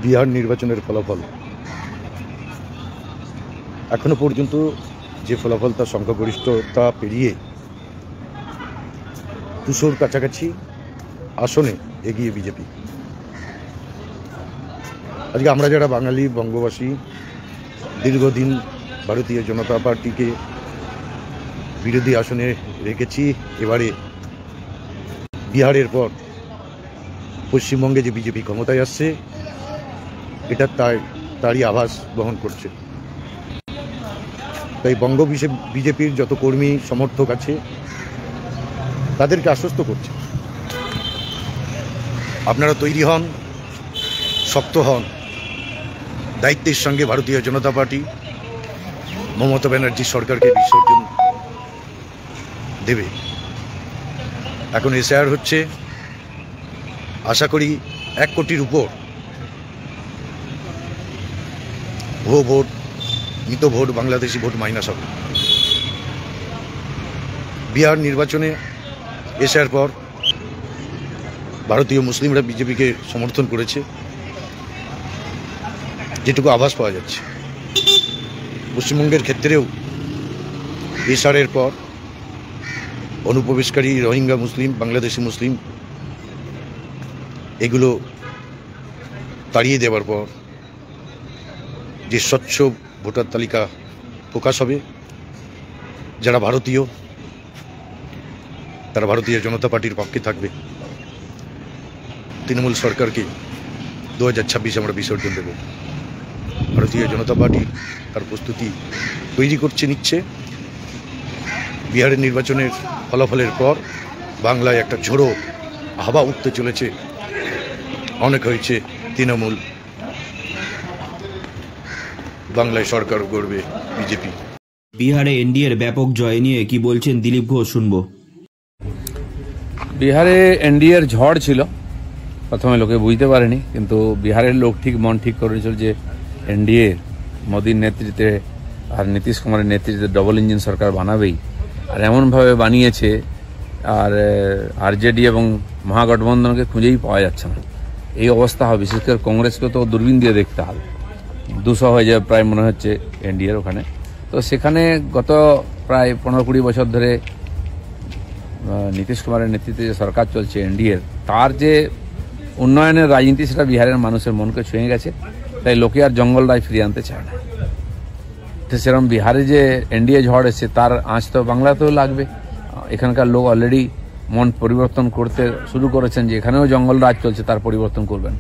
বিহার নির্বাচনের ফলাফল এখনো পর্যন্ত যে ফলাফল তার সংখ্যাগরিষ্ঠতা পেরিয়ে 200-র কাছাকাছি আসনে এগিয়ে বিজেপি। আজকে আমরা যারা বাঙালি বঙ্গবাসী দীর্ঘদিন ভারতীয় জনতা পার্টিকে বিরোধী আসনে রেখেছি, এবারে বিহারের পর পশ্চিমবঙ্গে যে বিজেপি ক্ষমতায় আসছে এটা তারই আভাস বহন করছে। তাই বঙ্গ বিজেপির যত কর্মী সমর্থক আছে তাদেরকে আশ্বস্ত করছে, আপনারা তৈরি হন, শক্ত হন, দায়িত্বের সঙ্গে ভারতীয় জনতা পার্টি মমতা ব্যানার্জি সরকারকে বিসর্জন দেবে। এখন এসআইআর হচ্ছে, আশা করি 1 কোটির উপর ভুয়ো ভোট, মৃত ভোট, বাংলাদেশি ভোট মাইনাস হবে। বিহার নির্বাচনে এসআইআর পর ভারতীয় মুসলিমরা বিজেপিকে সমর্থন করেছে, যেটুকু আভাস পাওয়া যাচ্ছে। পশ্চিমবঙ্গের ক্ষেত্রেও এসআইআরের পর অনুপ্রবেশকারী রোহিঙ্গা মুসলিম, বাংলাদেশি মুসলিম এগুলো তাড়িয়ে দেওয়ার পর যে স্বচ্ছ ভোটার তালিকা প্রকাশ হবে, যারা ভারতীয় তারা ভারতীয় জনতা পার্টির পক্ষে থাকবে। তৃণমূল সরকারকে 2026 আমরা বিসর্জন দেব। ভারতীয় জনতা পার্টি তার প্রস্তুতি তৈরি নিচ্ছে। বিহারের নির্বাচনের ফলাফলের পর বাংলায় একটা ঝোড়ো হাওয়া উঠতে চলেছে। অনেক হয়েছে তৃণমূল, বাংলায় সরকার গড়বে বিজেপি। বিহারে এনডিএর ব্যাপক জয় নিয়ে কি বলছেন দিলীপ ঘোষ, শুনবো। বিহারে এনডিএর ঝড় ছিল, প্রথমে লোকে বুঝতে পারেনি, কিন্তু বিহারের লোক মন ঠিক করেছিল যে এনডিএ মোদীর নেতৃত্বে আর নীতিশ কুমারের নেতৃত্বে ডবল ইঞ্জিন সরকার বানাবেই। আর এমনভাবে বানিয়েছে, আর আরজেডি এবং মহাগঠবন্ধনকে খুঁজেই পাওয়া যাচ্ছে না। এই অবস্থা হবে, বিশেষ করে কংগ্রেসকে তো দূরবীন দিয়ে দেখতে হবে। 200 হয়ে যাবে প্রায় মনে হচ্ছে এনডিএর ওখানে। তো সেখানে গত প্রায় 15-20 বছর ধরে নীতিশ কুমারের নেতৃত্বে যে সরকার চলছে এনডিএর, তার যে উন্নয়নের রাজনীতি সেটা বিহারের মানুষের মনকে ছুঁয়ে গেছে। তাই লোকে আর জঙ্গল রায় ফিরিয়ে আনতে চায় না। তো সেরকম বিহারে যে এনডিএ ঝড় এসেছে তার আঁচ তো বাংলাতেও লাগবে। এখানকার লোক অলরেডি মন পরিবর্তন করতে শুরু করেছেন যে এখানেও জঙ্গল রাজ চলছে, তার পরিবর্তন করবেন।